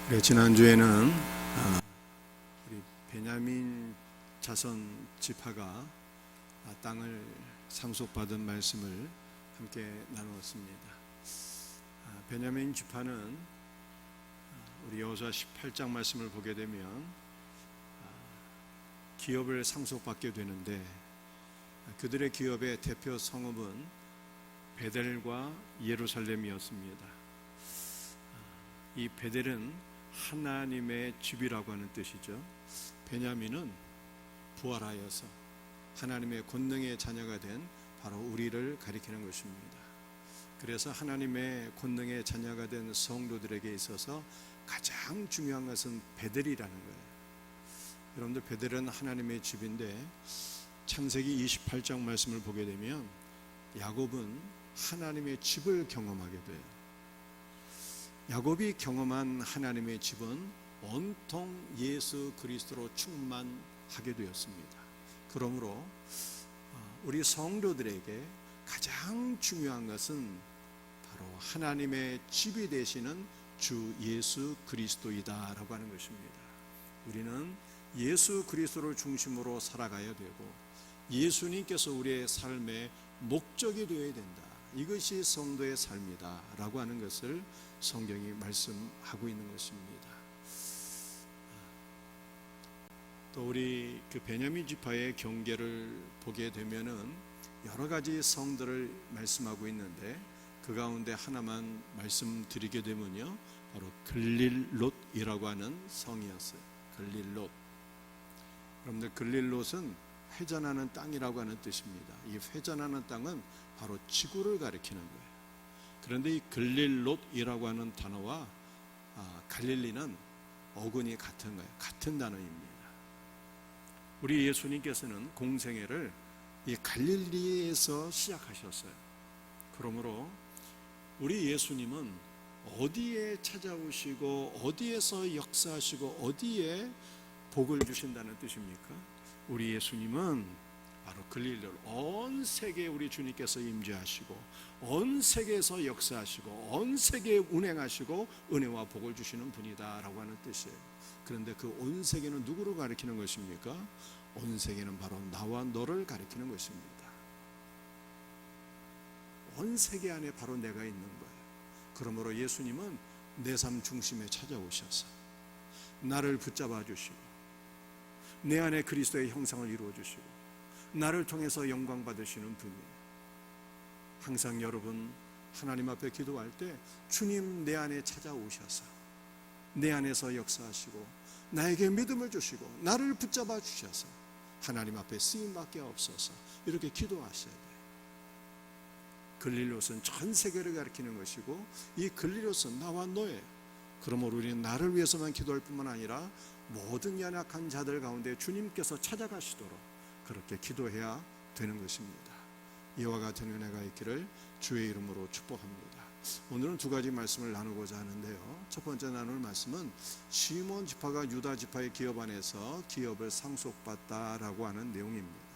그래, 지난주에는 우리 베냐민 자손 지파가 땅을 상속받은 말씀을 함께 나누었습니다. 베냐민 지파는 우리 여호수아 18장 말씀을 보게 되면 기업을 상속받게 되는데, 그들의 기업의 대표 성읍은 베델과 예루살렘이었습니다. 이 베델은 하나님의 집이라고 하는 뜻이죠. 베냐민은 부활하여서 하나님의 권능의 자녀가 된 바로 우리를 가리키는 것입니다. 그래서 하나님의 권능의 자녀가 된 성도들에게 있어서 가장 중요한 것은 베델이라는 거예요. 여러분들, 베델은 하나님의 집인데 창세기 28장 말씀을 보게 되면 야곱은 하나님의 집을 경험하게 돼요. 야곱이 경험한 하나님의 집은 온통 예수 그리스도로 충만하게 되었습니다. 그러므로 우리 성도들에게 가장 중요한 것은 바로 하나님의 집이 되시는 주 예수 그리스도이다라고 하는 것입니다. 우리는 예수 그리스도를 중심으로 살아가야 되고, 예수님께서 우리의 삶의 목적이 되어야 된다. 이것이 성도의 삶이다 라고 하는 것을 성경이 말씀하고 있는 것입니다. 또 우리 그 베냐민 지파의 경계를 보게 되면은 여러 가지 성들을 말씀하고 있는데, 그 가운데 하나만 말씀드리게 되면요, 바로 글릴롯이라고 하는 성이었어요. 글릴롯. 여러분들, 글릴롯은 회전하는 땅이라고 하는 뜻입니다. 이 회전하는 땅은 바로 지구를 가리키는 거예요. 그런데 이 글릴롯이라고 하는 단어와 갈릴리는 어근이 같은 거예요. 같은 단어입니다. 우리 예수님께서는 공생애를 이 갈릴리에서 시작하셨어요. 그러므로 우리 예수님은 어디에 찾아오시고 어디에서 역사하시고 어디에 복을 주신다는 뜻입니까? 우리 예수님은 바로 글릴롯, 온 세계에 우리 주님께서 임재하시고 온 세계에서 역사하시고 온 세계에 운행하시고 은혜와 복을 주시는 분이다라고 하는 뜻이에요. 그런데 그 온 세계는 누구를 가리키는 것입니까? 온 세계는 바로 나와 너를 가리키는 것입니다. 온 세계 안에 바로 내가 있는 거예요. 그러므로 예수님은 내 삶 중심에 찾아오셔서 나를 붙잡아 주시고 내 안에 그리스도의 형상을 이루어 주시고 나를 통해서 영광 받으시는 분이에요. 항상 여러분 하나님 앞에 기도할 때 주님 내 안에 찾아오셔서 내 안에서 역사하시고 나에게 믿음을 주시고 나를 붙잡아 주셔서 하나님 앞에 쓰임받게 없어서 이렇게 기도하셔야 돼요. 글릴롯은 전 세계를 가리키는 것이고, 이 글릴롯은 나와 너예요. 그러므로 우리는 나를 위해서만 기도할 뿐만 아니라 모든 연약한 자들 가운데 주님께서 찾아가시도록 그렇게 기도해야 되는 것입니다. 이와 같은 은혜가 있기를 주의 이름으로 축복합니다. 오늘은 두 가지 말씀을 나누고자 하는데요, 첫 번째 나눌 말씀은 시몬 지파가 유다 지파의 기업 안에서 기업을 상속받다라고 하는 내용입니다.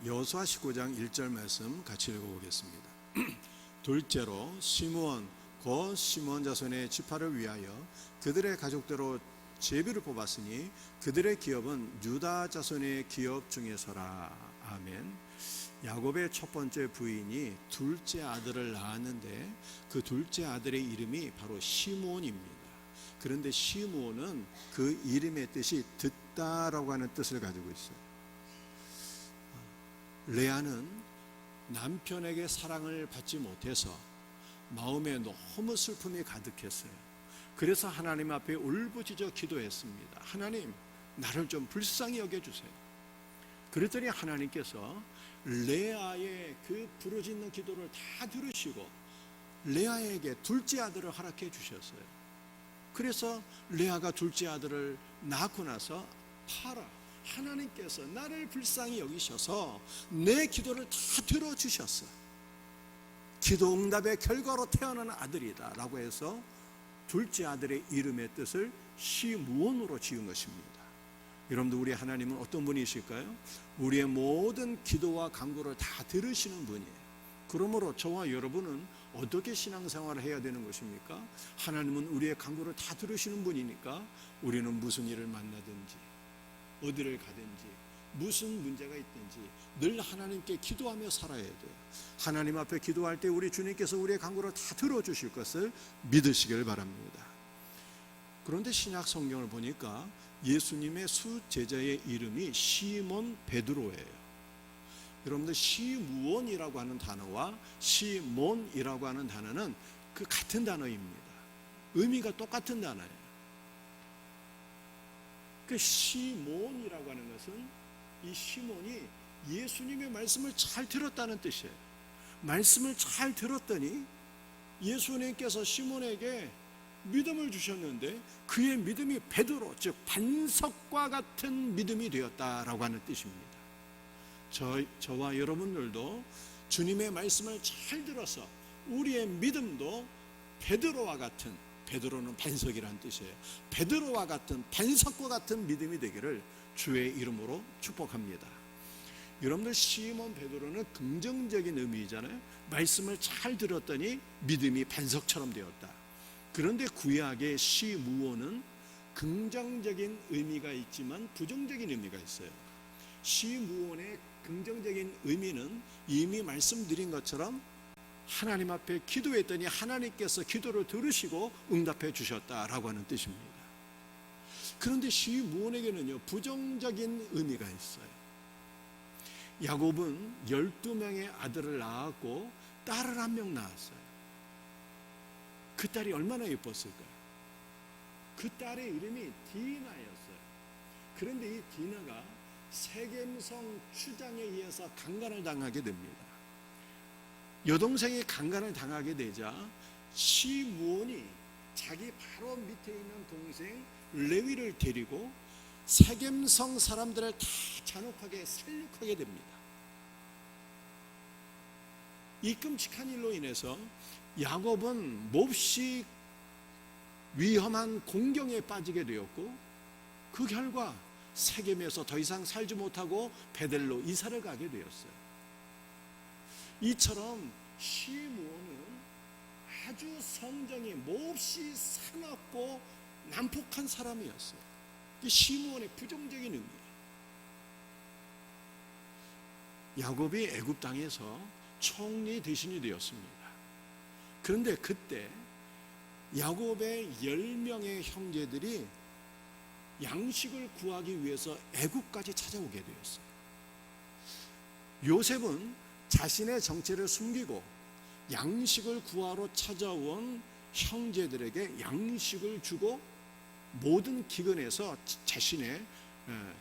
여호수아 19장 1절 말씀 같이 읽어보겠습니다. 둘째로 시므온 곧 시므온 자손의 지파를 위하여 그들의 가족대로 제비를 뽑았으니 그들의 기업은 유다 자손의 기업 중에서라. 아멘. 야곱의 첫 번째 부인이 둘째 아들을 낳았는데 그 둘째 아들의 이름이 바로 시므온입니다. 그런데 시므온은 그 이름의 뜻이 듣다라고 하는 뜻을 가지고 있어요. 레아는 남편에게 사랑을 받지 못해서 마음에 너무 슬픔이 가득했어요. 그래서 하나님 앞에 울부짖어 기도했습니다. 하나님, 나를 좀 불쌍히 여겨주세요. 그랬더니 하나님께서 레아의 그 부르짖는 기도를 다 들으시고 레아에게 둘째 아들을 허락해 주셨어요. 그래서 레아가 둘째 아들을 낳고 나서 파라, 하나님께서 나를 불쌍히 여기셔서 내 기도를 다 들어주셨어. 기도 응답의 결과로 태어난 아들이다 라고 해서 둘째 아들의 이름의 뜻을 시므온으로 지은 것입니다. 여러분들, 우리 하나님은 어떤 분이실까요? 우리의 모든 기도와 간구를 다 들으시는 분이에요. 그러므로 저와 여러분은 어떻게 신앙생활을 해야 되는 것입니까? 하나님은 우리의 간구를 다 들으시는 분이니까 우리는 무슨 일을 만나든지 어디를 가든지 무슨 문제가 있든지 늘 하나님께 기도하며 살아야 돼요. 하나님 앞에 기도할 때 우리 주님께서 우리의 간구를 다 들어주실 것을 믿으시길 바랍니다. 그런데 신약 성경을 보니까 예수님의 수제자의 이름이 시몬 베드로예요. 여러분들 시므온이라고 하는 단어와 시몬이라고 하는 단어는 그 같은 단어입니다. 의미가 똑같은 단어예요. 그 시몬이라고 하는 것은 이 시몬이 예수님의 말씀을 잘 들었다는 뜻이에요. 말씀을 잘 들었더니 예수님께서 시몬에게 믿음을 주셨는데 그의 믿음이 베드로, 즉 반석과 같은 믿음이 되었다라고 하는 뜻입니다. 저와 여러분들도 주님의 말씀을 잘 들어서 우리의 믿음도 베드로와 같은, 베드로는 반석이라는 뜻이에요. 베드로와 같은 반석과 같은 믿음이 되기를 주의 이름으로 축복합니다. 여러분들 시몬 베드로는 긍정적인 의미잖아요. 말씀을 잘 들었더니 믿음이 반석처럼 되었다. 그런데 구약의 시므온은 긍정적인 의미가 있지만 부정적인 의미가 있어요. 시므온의 긍정적인 의미는 이미 말씀드린 것처럼 하나님 앞에 기도했더니 하나님께서 기도를 들으시고 응답해 주셨다라고 하는 뜻입니다. 그런데 시므온에게는요 부정적인 의미가 있어요. 야곱은 12명의 아들을 낳았고 딸을 1명 낳았어요. 그 딸이 얼마나 예뻤을까요? 그 딸의 이름이 디나였어요. 그런데 이 디나가 세겜성 추장에 의해서 강간을 당하게 됩니다. 여동생이 강간을 당하게 되자 시므온이 자기 바로 밑에 있는 동생 레위를 데리고 세겜성 사람들을 다 잔혹하게 살육하게 됩니다. 이 끔찍한 일로 인해서 야곱은 몹시 위험한 공경에 빠지게 되었고 그 결과 세겜에서 더 이상 살지 못하고 베델로 이사를 가게 되었어요. 이처럼 시므온은 아주 성정이 몹시 사납고 난폭한 사람이었어요. 이 시므온의 부정적인 의미예요. 야곱이 애굽 땅에서 총리 대신이 되었습니다. 그런데 그때 야곱의 10명의 형제들이 양식을 구하기 위해서 애굽까지 찾아오게 되었어요. 요셉은 자신의 정체를 숨기고 양식을 구하러 찾아온 형제들에게 양식을 주고 모든 기근에서 자신의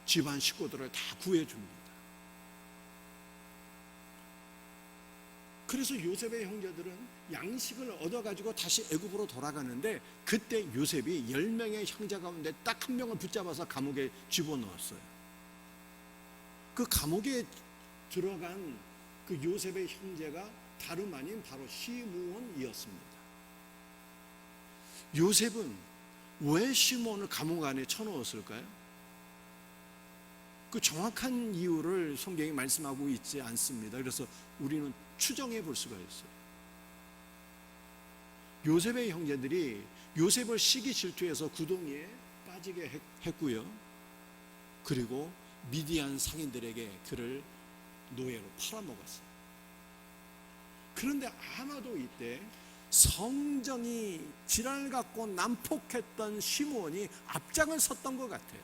집안 식구들을 다 구해줍니다. 그래서 요셉의 형제들은 양식을 얻어가지고 다시 애굽으로 돌아가는데 그때 요셉이 10명의 형제 가운데 딱 1명을 붙잡아서 감옥에 집어넣었어요. 그 감옥에 들어간 그 요셉의 형제가 다름 아닌 바로 시므온이었습니다. 요셉은 왜 시므온을 감옥 안에 쳐넣었을까요? 그 정확한 이유를 성경이 말씀하고 있지 않습니다. 그래서 우리는 추정해 볼 수가 있어요. 요셉의 형제들이 요셉을 시기 질투해서 구덩이에 빠지게 했고요. 그리고 미디안 상인들에게 그를 노예로 팔아먹었어요. 그런데 아마도 이때 성정이 질환을 갖고 난폭했던 시므온이 앞장을 섰던 것 같아요.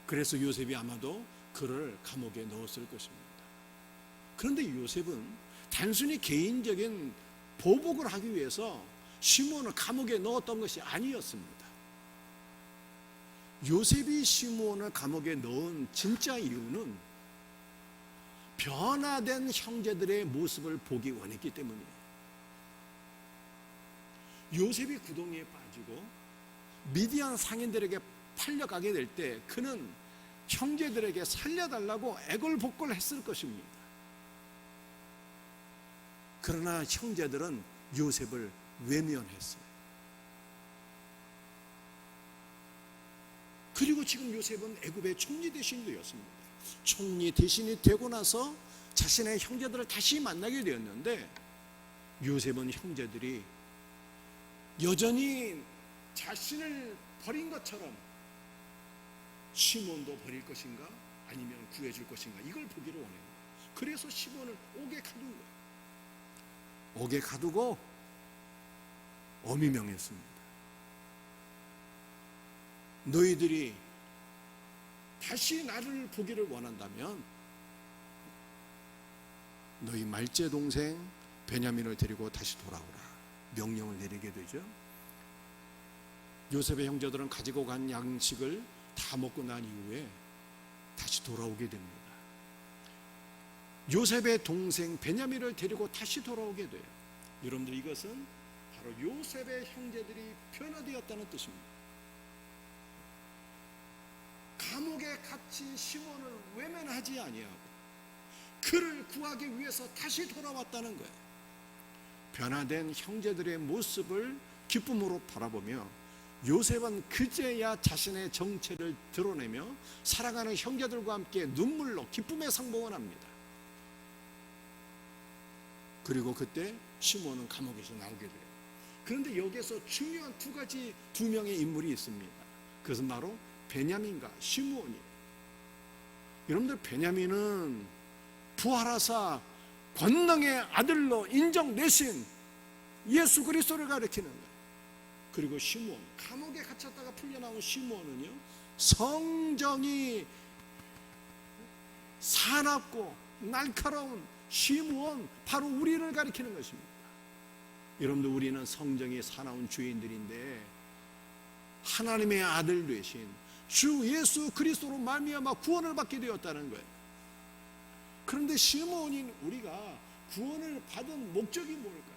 그래서 요셉이 아마도 그를 감옥에 넣었을 것입니다. 그런데 요셉은 단순히 개인적인 보복을 하기 위해서 시므온을 감옥에 넣었던 것이 아니었습니다. 요셉이 시므온을 감옥에 넣은 진짜 이유는 변화된 형제들의 모습을 보기 원했기 때문이에요. 요셉이 구덩이에 빠지고 미디안 상인들에게 팔려가게 될 때 그는 형제들에게 살려달라고 애걸복걸 했을 것입니다. 그러나 형제들은 요셉을 외면했어요. 그리고 지금 요셉은 애굽의 총리 대신이 되었습니다. 총리 대신이 되고 나서 자신의 형제들을 다시 만나게 되었는데 요셉은 형제들이 여전히 자신을 버린 것처럼 시몬도 버릴 것인가 아니면 구해줄 것인가 이걸 보기를 원해요. 그래서 시몬을 옥에 가둔 거예요. 옥에 가두고 엄히 명했습니다. 너희들이 다시 나를 보기를 원한다면 너희 말째 동생 베냐민을 데리고 다시 돌아오라 명령을 내리게 되죠. 요셉의 형제들은 가지고 간 양식을 다 먹고 난 이후에 다시 돌아오게 됩니다. 요셉의 동생 베냐민을 데리고 다시 돌아오게 돼요. 여러분들, 이것은 바로 요셉의 형제들이 변화되었다는 뜻입니다. 감옥에 갇힌 시몬을 외면하지 아니하고 그를 구하기 위해서 다시 돌아왔다는 거예요. 변화된 형제들의 모습을 기쁨으로 바라보며 요셉은 그제야 자신의 정체를 드러내며 사랑하는 형제들과 함께 눈물로 기쁨의 상봉을 합니다. 그리고 그때 시몬은 감옥에서 나오게 돼요. 그런데 여기에서 중요한 두 명의 인물이 있습니다. 그것은 바로 베냐민과 시므온이에요. 여러분들, 베냐민은 부활하사 권능의 아들로 인정되신 예수 그리스도를 가리키는 거예요. 그리고 시므온, 감옥에 갇혔다가 풀려나온 시므온은요, 성정이 사납고 날카로운 시므온, 바로 우리를 가리키는 것입니다. 여러분들, 우리는 성정이 사나운 죄인들인데 하나님의 아들 되신 주 예수 그리스도로 말미암아 구원을 받게 되었다는 거예요. 그런데 시므온인 우리가 구원을 받은 목적이 뭘까요?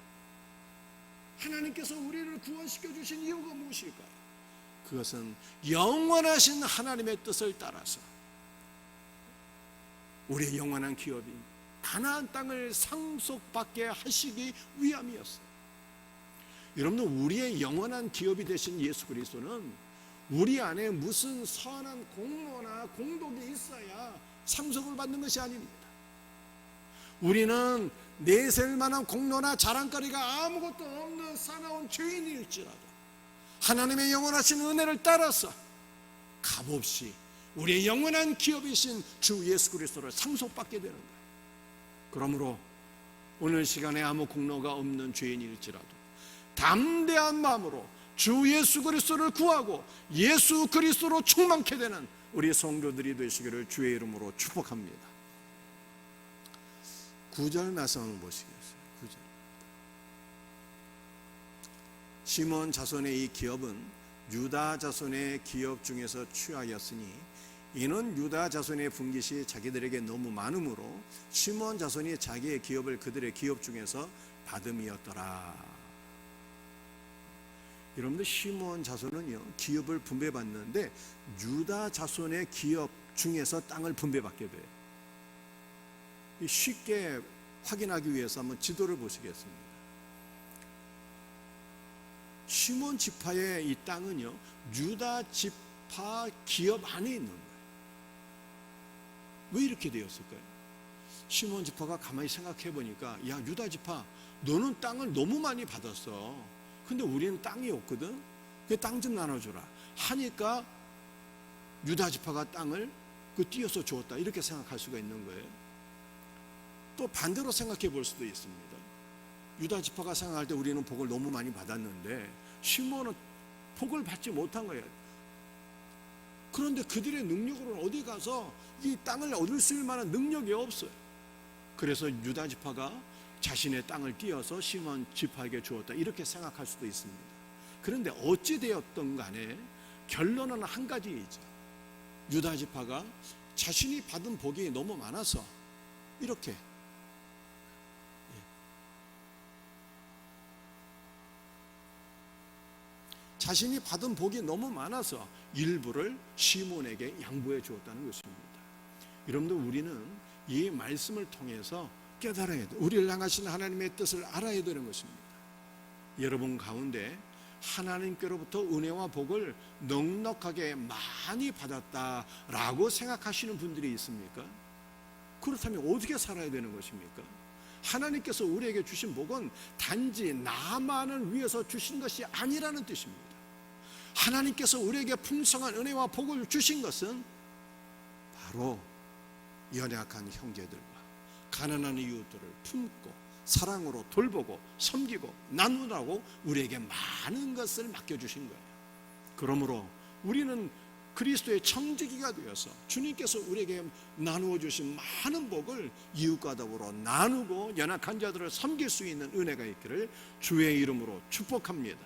하나님께서 우리를 구원시켜 주신 이유가 무엇일까요? 그것은 영원하신 하나님의 뜻을 따라서 우리의 영원한 기업인 가나안 땅을 상속받게 하시기 위함이었어요. 여러분들, 우리의 영원한 기업이 되신 예수 그리스도는 우리 안에 무슨 선한 공로나 공덕이 있어야 상속을 받는 것이 아닙니다. 우리는 내세울 만한 공로나 자랑거리가 아무것도 없는 사나운 죄인일지라도 하나님의 영원하신 은혜를 따라서 값없이 우리의 영원한 기업이신 주 예수 그리스도를 상속받게 되는 거예요. 그러므로 오늘 시간에 아무 공로가 없는 죄인일지라도 담대한 마음으로 주 예수 그리스도를 구하고 예수 그리스도로 충만케 되는 우리 성도들이 되시기를 주의 이름으로 축복합니다. 9절 말씀을 보시겠어요? 9절. 시몬 자손의 이 기업은 유다 자손의 기업 중에서 취하였으니 이는 유다 자손의 분깃이 자기들에게 너무 많으므로 시몬 자손이 자기의 기업을 그들의 기업 중에서 받음이었더라. 여러분들, 시몬 자손은요, 기업을 분배받는데 유다 자손의 기업 중에서 땅을 분배받게 돼요. 쉽게 확인하기 위해서 한번 지도를 보시겠습니다. 시몬 지파의 이 땅은요, 유다 지파 기업 안에 있는 거예요. 왜 이렇게 되었을까요? 시몬 지파가 가만히 생각해 보니까, 야, 유다 지파, 너는 땅을 너무 많이 받았어. 근데 우리는 땅이 없거든. 그 땅 좀 나눠주라 하니까 유다 지파가 땅을 띄어서 주었다, 이렇게 생각할 수가 있는 거예요. 또 반대로 생각해 볼 수도 있습니다. 유다 지파가 생각할 때 우리는 복을 너무 많이 받았는데 시몬은 복을 받지 못한 거예요. 그런데 그들의 능력으로는 어디 가서 이 땅을 얻을 수 있을 만한 능력이 없어요. 그래서 유다 지파가 자신의 땅을 띄어서 시몬 지파에게 주었다, 이렇게 생각할 수도 있습니다. 그런데 어찌 되었든 간에 결론은 한 가지이죠. 유다 지파가 자신이 받은 복이 너무 많아서 이렇게 자신이 받은 복이 너무 많아서 일부를 시몬에게 양보해 주었다는 것입니다. 여러분들, 우리는 이 말씀을 통해서 깨달아야 돼요. 우리를 향하신 하나님의 뜻을 알아야 되는 것입니다. 여러분 가운데 하나님께로부터 은혜와 복을 넉넉하게 많이 받았다라고 생각하시는 분들이 있습니까? 그렇다면 어떻게 살아야 되는 것입니까? 하나님께서 우리에게 주신 복은 단지 나만을 위해서 주신 것이 아니라는 뜻입니다. 하나님께서 우리에게 풍성한 은혜와 복을 주신 것은 바로 연약한 형제들과 가난한 이웃들을 품고 사랑으로 돌보고 섬기고 나누라고 우리에게 많은 것을 맡겨주신 거예요. 그러므로 우리는 그리스도의 청지기가 되어서 주님께서 우리에게 나누어 주신 많은 복을 이웃과 더불어 나누고 연약한 자들을 섬길 수 있는 은혜가 있기를 주의 이름으로 축복합니다.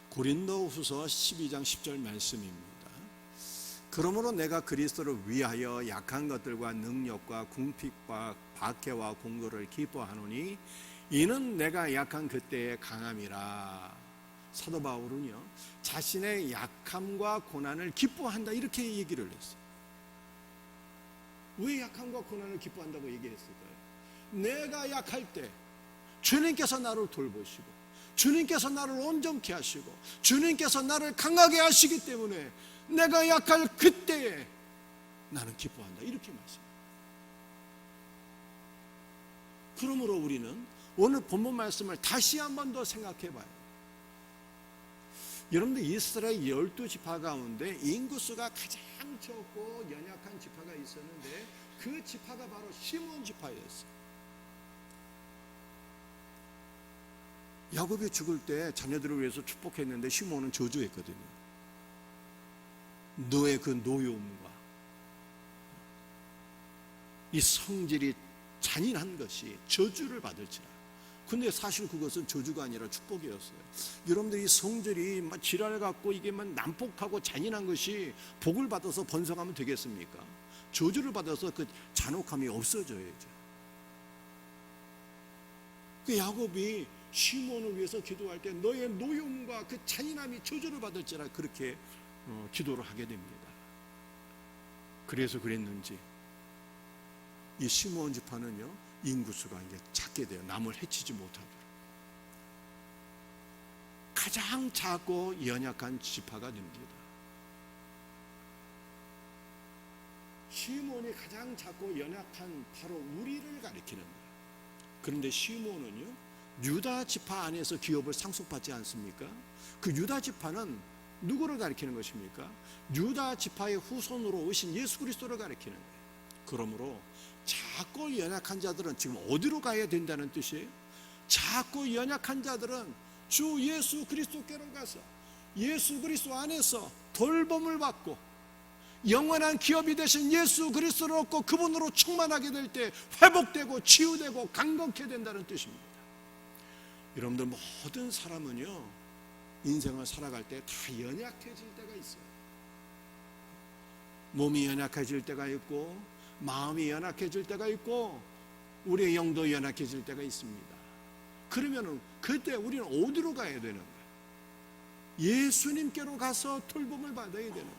고린도후서 12장 10절 말씀입니다. 그러므로 내가 그리스도를 위하여 약한 것들과 능력과 궁핍과 박해와 공고를 기뻐하노니 이는 내가 약한 그때의 강함이라. 사도 바울은요, 자신의 약함과 고난을 기뻐한다 이렇게 얘기를 했어요. 왜 약함과 고난을 기뻐한다고 얘기했을까요? 내가 약할 때 주님께서 나를 돌보시고 주님께서 나를 온전케 하시고 주님께서 나를 강하게 하시기 때문에 내가 약할 그때에 나는 기뻐한다 이렇게 말씀합니다. 그러므로 우리는 오늘 본문 말씀을 다시 한 번 더 생각해 봐요. 여러분들 이스라엘 12지파 가운데 인구수가 가장 적고 연약한 지파가 있었는데 그 지파가 바로 시므온 지파였어요. 야곱이 죽을 때 자녀들을 위해서 축복했는데 시므온은 저주했거든요. 너의 그 노여움과 이 성질이 잔인한 것이 저주를 받을지라. 근데 사실 그것은 저주가 아니라 축복이었어요. 여러분들이 성질이 막 지랄 갖고 이게 막 난폭하고 잔인한 것이 복을 받아서 번성하면 되겠습니까? 저주를 받아서 그 잔혹함이 없어져야죠. 그 야곱이 시므온을 위해서 기도할 때 너의 노여움과 그 잔인함이 저주를 받을지라 그렇게 기도를 하게 됩니다. 그래서 그랬는지 이 시므온 지파는요 인구수가 이제 작게 돼요. 남을 해치지 못하도록. 가장 작고 연약한 지파가 됩니다. 시므온이 가장 작고 연약한 바로 우리를 가리키는 거예요. 그런데 시므온은요 유다 지파 안에서 기업을 상속받지 않습니까? 그 유다 지파는 누구를 가리키는 것입니까? 유다 지파의 후손으로 오신 예수 그리스도를 가리키는 거예요. 그러므로 작고 연약한 자들은 지금 어디로 가야 된다는 뜻이에요? 작고 연약한 자들은 주 예수 그리스도께로 가서 예수 그리스도 안에서 돌봄을 받고 영원한 기업이 되신 예수 그리스도를 얻고 그분으로 충만하게 될 때 회복되고 치유되고 강건케 된다는 뜻입니다. 여러분들 모든 사람은요 인생을 살아갈 때 다 연약해질 때가 있어요. 몸이 연약해질 때가 있고 마음이 연약해질 때가 있고 우리의 영도 연약해질 때가 있습니다. 그러면 그때 우리는 어디로 가야 되는 거예요? 예수님께로 가서 돌봄을 받아야 되는 거예요.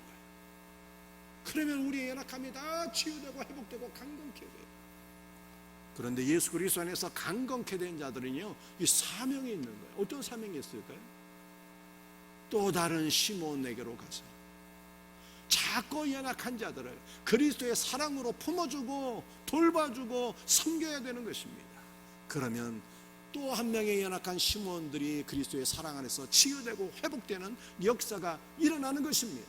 그러면 우리의 연약함이 다 치유되고 회복되고 강건케 돼요. 그런데 예수 그리스도 안에서 강건케 된 자들은요 이 사명이 있는 거예요. 어떤 사명이 있을까요? 또 다른 시몬에게로 가서 작고 연약한 자들을 그리스도의 사랑으로 품어주고 돌봐주고 섬겨야 되는 것입니다. 그러면 또 한 명의 연약한 시몬들이 그리스도의 사랑 안에서 치유되고 회복되는 역사가 일어나는 것입니다.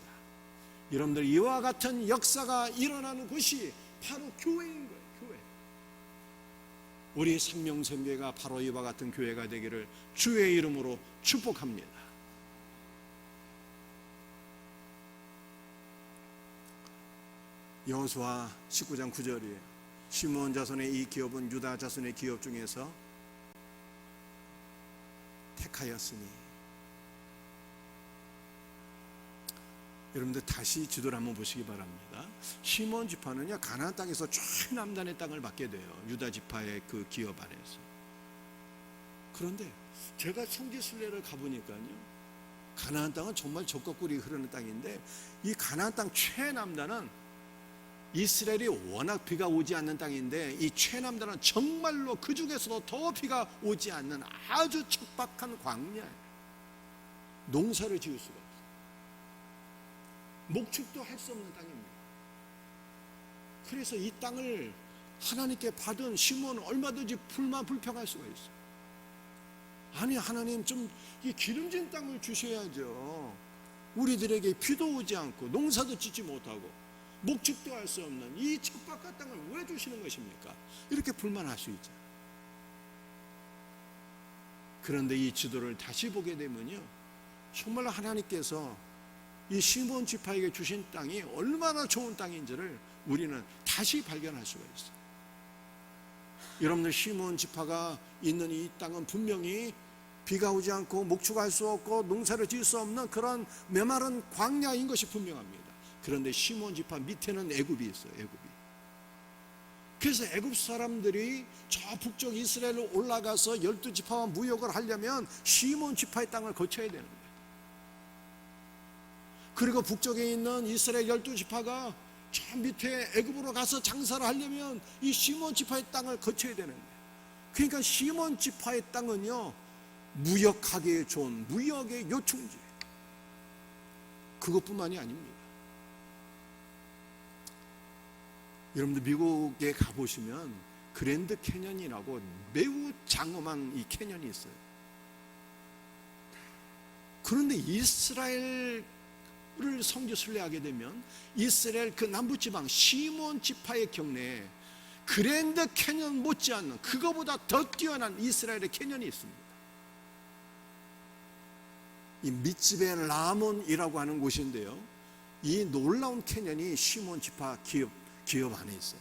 여러분들 이와 같은 역사가 일어나는 곳이 바로 교회인 거예요. 교회. 우리 생명선교회가 바로 이와 같은 교회가 되기를 주의 이름으로 축복합니다. 여호수아 19장 9절이에요. 시므온 자손의 이 기업은 유다 자손의 기업 중에서 택하였으니. 여러분들 다시 지도를 한번 보시기 바랍니다. 시므온 지파는요 가나안 땅에서 최남단의 땅을 받게 돼요. 유다 지파의 그 기업 안에서. 그런데 제가 성지순례를 가보니까요 가나안 땅은 정말 젖과 꿀이 흐르는 땅인데 이 가나안 땅 최남단은 이스라엘이 워낙 비가 오지 않는 땅인데 이 최남단은 정말로 그 중에서도 더 비가 오지 않는 아주 척박한 광야예요. 농사를 지을 수가 없어요. 목축도 할 수 없는 땅입니다. 그래서 이 땅을 하나님께 받은 시몬은 얼마든지 불평할 수가 있어요. 아니, 하나님 좀 이 기름진 땅을 주셔야죠. 우리들에게 비도 오지 않고 농사도 짓지 못하고 목축도 할 수 없는 이 척박한 땅을 왜 주시는 것입니까? 이렇게 불만할 수 있죠. 그런데 이 지도를 다시 보게 되면요, 정말 하나님께서 이 시몬 지파에게 주신 땅이 얼마나 좋은 땅인지를 우리는 다시 발견할 수가 있어요. 여러분들, 시몬 지파가 있는 이 땅은 분명히 비가 오지 않고 목축할 수 없고 농사를 지을 수 없는 그런 메마른 광야인 것이 분명합니다. 그런데 시몬 지파 밑에는 애굽이 있어요. 애굽이. 그래서 애굽 사람들이 저 북쪽 이스라엘로 올라가서 12지파와 무역을 하려면 시몬 지파의 땅을 거쳐야 되는 거예요. 그리고 북쪽에 있는 이스라엘 12지파가 저 밑에 애굽으로 가서 장사를 하려면 이 시몬 지파의 땅을 거쳐야 되는 거예요. 그러니까 시몬 지파의 땅은요, 무역하기에 좋은 무역의 요충지, 그것뿐만이 아닙니다. 여러분들, 미국에 가보시면 그랜드 캐년이라고 매우 장엄한 이 캐년이 있어요. 그런데 이스라엘을 성지 순례하게 되면 이스라엘 그 남부지방 시몬 지파의 경내에 그랜드 캐년 못지않는, 그거보다 더 뛰어난 이스라엘의 캐년이 있습니다. 이 미츠베 라몬이라고 하는 곳인데요, 이 놀라운 캐년이 시몬 지파 기업 안에 있어요.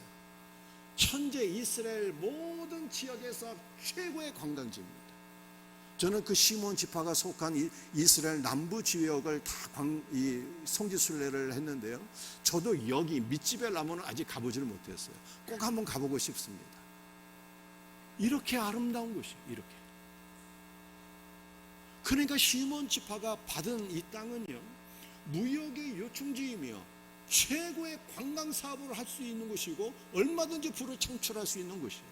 현재 이스라엘 모든 지역에서 최고의 관광지입니다. 저는 그 시몬 지파가 속한 이스라엘 남부 지역을 다 성지 순례를 했는데요, 저도 여기 미츠베 라몬은 아직 가보지를 못했어요. 꼭 한번 가보고 싶습니다. 이렇게 아름다운 곳이에요. 이렇게. 그러니까 시몬 지파가 받은 이 땅은요, 무역의 요충지이며 최고의 관광 사업을 할 수 있는 곳이고 얼마든지 부를 창출할 수 있는 곳이에요.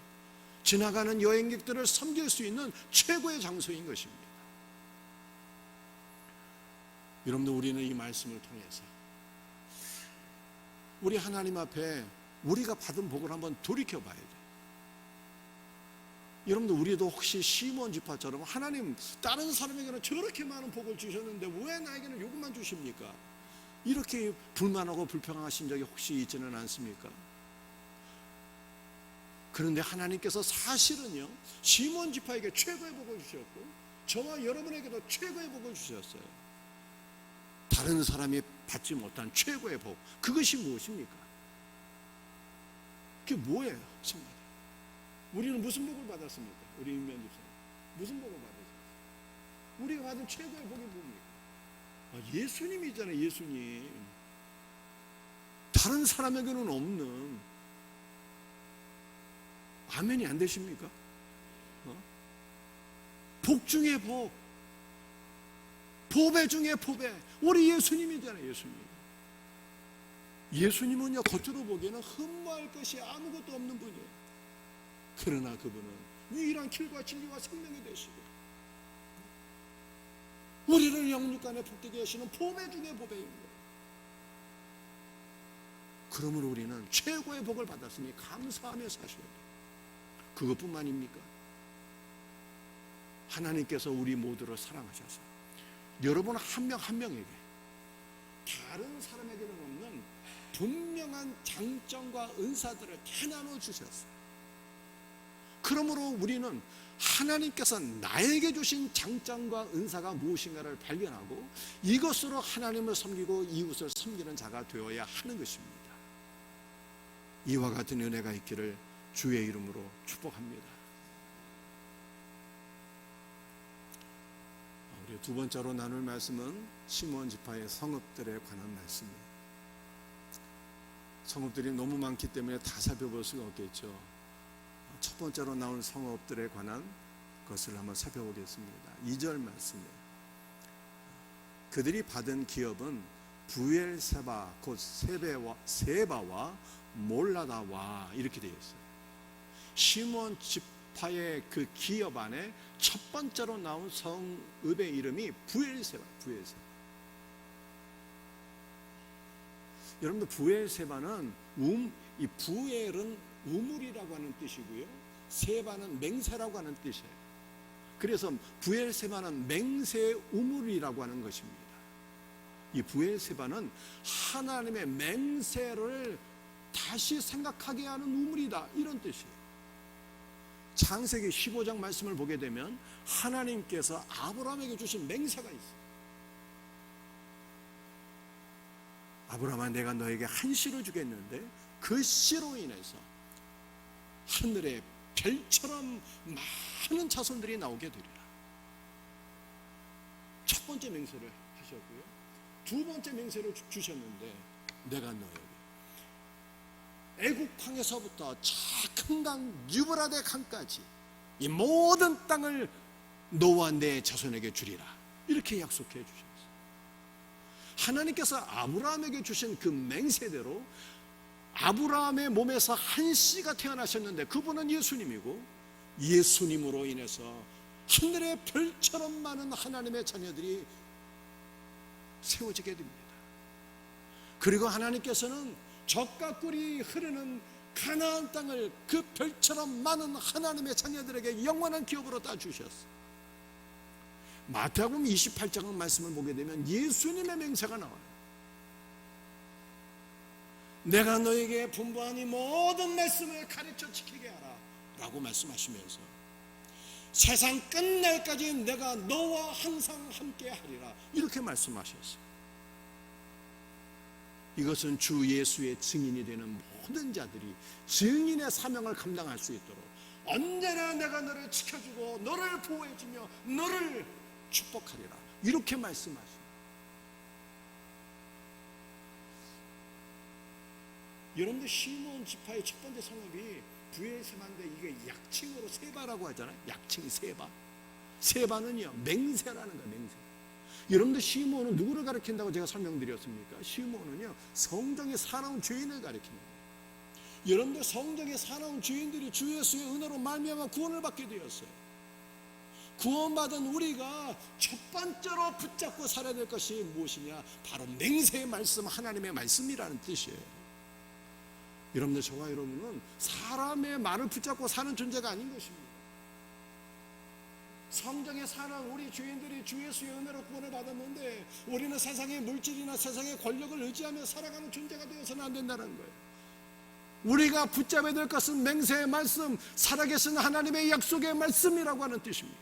지나가는 여행객들을 섬길 수 있는 최고의 장소인 것입니다. 여러분들, 우리는 이 말씀을 통해서 우리 하나님 앞에 우리가 받은 복을 한번 돌이켜 봐야 돼요. 여러분들, 우리도 혹시 시몬 지파처럼 하나님, 다른 사람에게는 저렇게 많은 복을 주셨는데 왜 나에게는 요것만 주십니까? 이렇게 불만하고 불평하신 적이 혹시 있지는 않습니까? 그런데 하나님께서 사실은요, 시몬 지파에게 최고의 복을 주셨고 저와 여러분에게도 최고의 복을 주셨어요. 다른 사람이 받지 못한 최고의 복, 그것이 무엇입니까? 그게 뭐예요? 정말 우리는 무슨 복을 받았습니까? 우리 임면 집사님, 무슨 복을 받았어요? 우리가 받은 최고의 복이 뭡니까? 예수님이잖아요. 예수님. 다른 사람에게는 없는. 아멘이 안 되십니까? 복 중에 복, 보배 중에 보배, 우리 예수님이잖아요. 예수님. 예수님은요, 겉으로 보기에는 흠모할 것이 아무것도 없는 분이에요. 그러나 그분은 유일한 길과 진리와 생명이 되시고 우리를 영육간에 복되게 하시는 보배 중에 보배인 거예요. 그러므로 우리는 최고의 복을 받았으니 감사하며 사셔야 돼요. 그것뿐만입니까? 하나님께서 우리 모두를 사랑하셔서 여러분 한 명 한 명에게 다른 사람에게는 없는 분명한 장점과 은사들을 다 나눠주셨어요. 그러므로 우리는 하나님께서 나에게 주신 장점과 은사가 무엇인가를 발견하고 이것으로 하나님을 섬기고 이웃을 섬기는 자가 되어야 하는 것입니다. 이와 같은 은혜가 있기를 주의 이름으로 축복합니다. 우리 두 번째로 나눌 말씀은 시몬 지파의 성읍들에 관한 말씀이에요. 성읍들이 너무 많기 때문에 다 살펴볼 수가 없겠죠. 첫 번째로 나온 성읍들에 관한 것을 한번 살펴보겠습니다. 2절 말씀이에요. 그들이 받은 기업은 부엘세바 곧 세바와 몰라다와 이렇게 되어 있어요. 시몬 지파의 그 기업 안에 첫 번째로 나온 성읍의 이름이 부엘세바. 여러분들, 부엘세바는 이 부엘은 우물이라고 하는 뜻이고요, 세바는 맹세라고 하는 뜻이에요. 그래서 부엘세바는 맹세 우물이라고 하는 것입니다. 이 부엘세바는 하나님의 맹세를 다시 생각하게 하는 우물이다, 이런 뜻이에요. 창세기 15장 말씀을 보게 되면 하나님께서 아브라함에게 주신 맹세가 있어요. 아브라함아, 내가 너에게 한 씨를 주겠는데 그 씨로 인해서 하늘에 별처럼 많은 자손들이 나오게 되리라. 첫 번째 맹세를 하셨고요, 두 번째 맹세를 주셨는데, 내가 너에게 애국 강에서부터 저 큰 강 유브라데 강까지 이 모든 땅을 너와 내 자손에게 주리라, 이렇게 약속해 주셨어요. 하나님께서 아브라함에게 주신 그 맹세대로 아브라함의 몸에서 한 씨가 태어나셨는데, 그분은 예수님이고, 예수님으로 인해서 하늘의 별처럼 많은 하나님의 자녀들이 세워지게 됩니다. 그리고 하나님께서는 젖과 꿀이 흐르는 가나안 땅을 그 별처럼 많은 하나님의 자녀들에게 영원한 기업으로 다 주셨어요. 마태복음 28장 말씀을 보게 되면 예수님의 맹세가 나와요. 내가 너에게 분부하니 모든 말씀을 가르쳐 지키게 하라 라고 말씀하시면서 세상 끝날까지 내가 너와 항상 함께 하리라, 이렇게 말씀하셨어요. 이것은 주 예수의 증인이 되는 모든 자들이 증인의 사명을 감당할 수 있도록 언제나 내가 너를 지켜주고 너를 보호해주며 너를 축복하리라, 이렇게 말씀하십니다. 여러분들 시므온 지파의 첫 번째 성읍이 부엘세바인데, 이게 약칭으로 세바라고 하잖아요. 약칭이 세바. 세바는요, 맹세라는 거예요, 맹세. 여러분들 시므온은 누구를 가리킨다고 제가 설명드렸습니까? 시므온은요, 성정에 사나운 죄인을 가리키는 거예요. 여러분들 성정에 사나운 죄인들이 주 예수의 은혜로 말미암아 구원을 받게 되었어요. 구원받은 우리가 첫 번째로 붙잡고 살아야 될 것이 무엇이냐? 바로 맹세의 말씀, 하나님의 말씀이라는 뜻이에요. 여러분들, 저와 여러분은 사람의 말을 붙잡고 사는 존재가 아닌 것입니다. 성정에 사는 우리 주인들이 주 예수의 은혜로 구원을 받았는데, 우리는 세상의 물질이나 세상의 권력을 의지하며 살아가는 존재가 되어서는 안 된다는 거예요. 우리가 붙잡아야 될 것은 맹세의 말씀, 살아계신 하나님의 약속의 말씀이라고 하는 뜻입니다.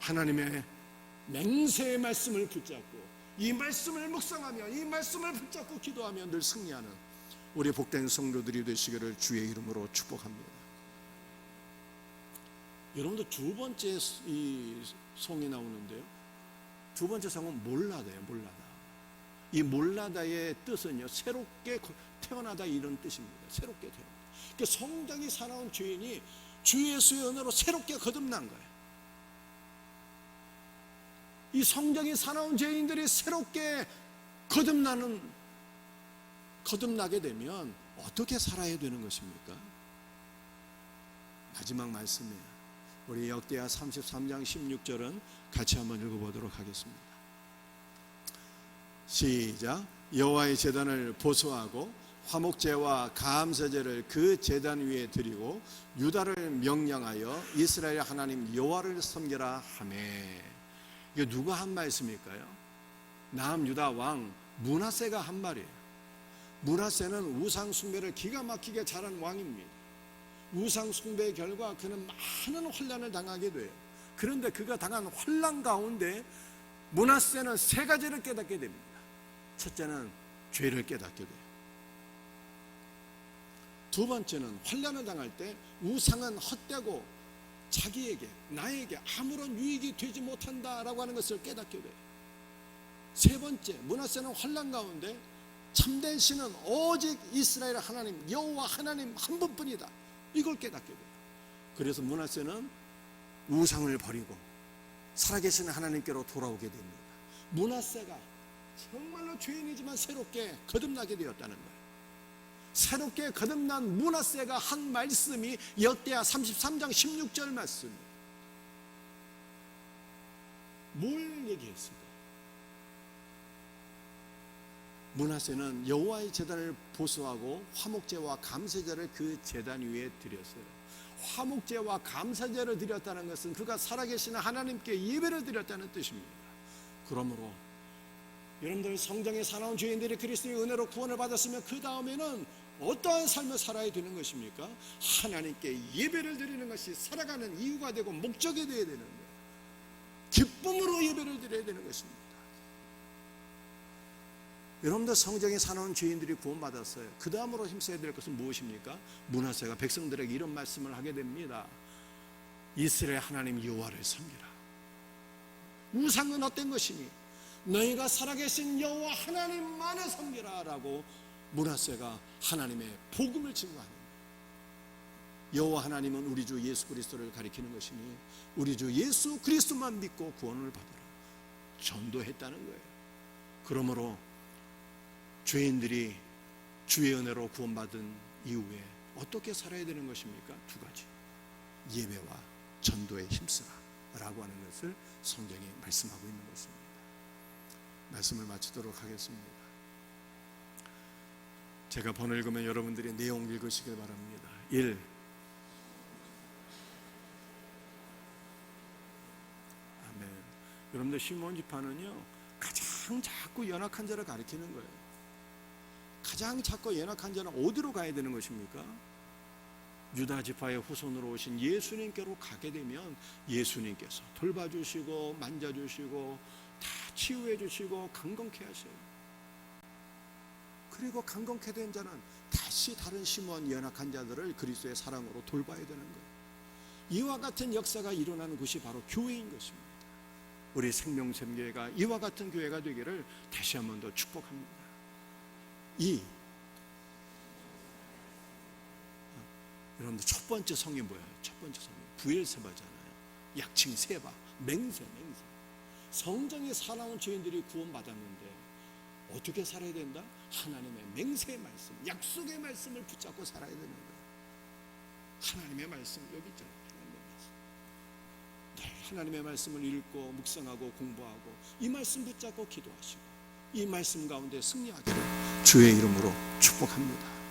하나님의 맹세의 말씀을 붙잡고 이 말씀을 묵상하며 이 말씀을 붙잡고 기도하며 늘 승리하는 우리 복된 성도들이 되시기를 주의 이름으로 축복합니다. 여러분들, 두 번째 이 성이 나오는데요, 두 번째 성은 몰라다예요. 몰라다. 이 몰라다의 뜻은요, 새롭게 태어나다, 이런 뜻입니다. 새롭게 태어나다. 그러니까 성장이 사나운 죄인이 주 예수의 은혜로 새롭게 거듭난 거예요. 이 성장이 사나운 죄인들이 새롭게 거듭나게 되면 어떻게 살아야 되는 것입니까? 마지막 말씀이에요. 우리 역대하 33장 16절은 같이 한번 읽어보도록 하겠습니다. 시작. 여호와의 제단을 보수하고 화목제와 감사제를 그 제단 위에 드리고 유다를 명령하여 이스라엘 하나님 여호와를 섬겨라 하매. 이게 누가 한 말씀일까요? 남유다 왕 므낫세가 한 말이에요. 므낫세는 우상 숭배를 기가 막히게 잘한 왕입니다. 우상 숭배의 결과 그는 많은 환난을 당하게 돼요. 그런데 그가 당한 환난 가운데 므낫세는 세 가지를 깨닫게 됩니다. 첫째는 죄를 깨닫게 돼요. 두 번째는 환난을 당할 때 우상은 헛되고 자기에게, 나에게 아무런 유익이 되지 못한다라고 하는 것을 깨닫게 돼요. 세 번째, 므낫세는 환난 가운데 참된 신은 오직 이스라엘 하나님 여호와 하나님 한 분뿐이다, 이걸 깨닫게 돼요. 그래서 므낫세는 우상을 버리고 살아계신 하나님께로 돌아오게 됩니다. 므낫세가 정말로 죄인이지만 새롭게 거듭나게 되었다는 거예요. 새롭게 거듭난 므낫세가 한 말씀이 역대하 33장 16절 말씀이에요. 뭘 얘기했을까요? 므낫세는 여호와의 제단을 보수하고 화목제와 감사제를 그 제단 위에 드렸어요. 화목제와 감사제를 드렸다는 것은 그가 살아계신 하나님께 예배를 드렸다는 뜻입니다. 그러므로 여러분들 성경에 사나운 죄인들이 그리스도의 은혜로 구원을 받았으면 그 다음에는 어떠한 삶을 살아야 되는 것입니까? 하나님께 예배를 드리는 것이 살아가는 이유가 되고 목적이 되어야 되는 거예요. 기쁨으로 예배를 드려야 되는 것입니다. 여러분들 성경에 사나운 죄인들이 구원받았어요. 그 다음으로 힘써야 될 것은 무엇입니까? 므낫세가 백성들에게 이런 말씀을 하게 됩니다. 이스라엘 하나님 여호와를 섬기라. 우상은 어떤 것이니? 너희가 살아계신 여호와 하나님만을 섬기라 라고 므낫세가 하나님의 복음을 증거하는 거예요. 여호와 하나님은 우리 주 예수 그리스도를 가리키는 것이니 우리 주 예수 그리스도만 믿고 구원을 받으라 전도했다는 거예요. 그러므로 죄인들이 주의 은혜로 구원받은 이후에 어떻게 살아야 되는 것입니까? 두 가지, 예배와 전도에 힘쓰라 라고 하는 것을 성경이 말씀하고 있는 것입니다. 말씀을 마치도록 하겠습니다. 제가 번호 읽으면 여러분들이 내용 읽으시길 바랍니다. 1. 아멘. 여러분들 시몬 지파는요 가장 작고 연약한 자를 가리키는 거예요. 가장 작고 연약한 자는 어디로 가야 되는 것입니까? 유다 지파의 후손으로 오신 예수님께로 가게 되면 예수님께서 돌봐주시고 만져주시고 다 치유해주시고 강건케 하셔요. 그리고 강건케 된 자는 다시 다른 심오한 연약한 자들을 그리스도의 사랑으로 돌봐야 되는 거예요. 이와 같은 역사가 일어나는 곳이 바로 교회인 것입니다. 우리 생명샘교회가 이와 같은 교회가 되기를 다시 한 번 더 축복합니다. 2. 여러분들 첫 번째 성이 뭐예요? 첫 번째 성이 부엘세바잖아요. 약칭 세바, 맹세. 성경에 사나운 죄인들이 구원받았는데 어떻게 살아야 된다? 하나님의 맹세의 말씀, 약속의 말씀을 붙잡고 살아야 되는 거예요. 하나님의 말씀 여기 있잖아요. 하나님의 말씀. 늘 하나님의 말씀을 읽고 묵상하고 공부하고 이 말씀 붙잡고 기도하시고 이 말씀 가운데 승리하기를 주의 이름으로 축복합니다.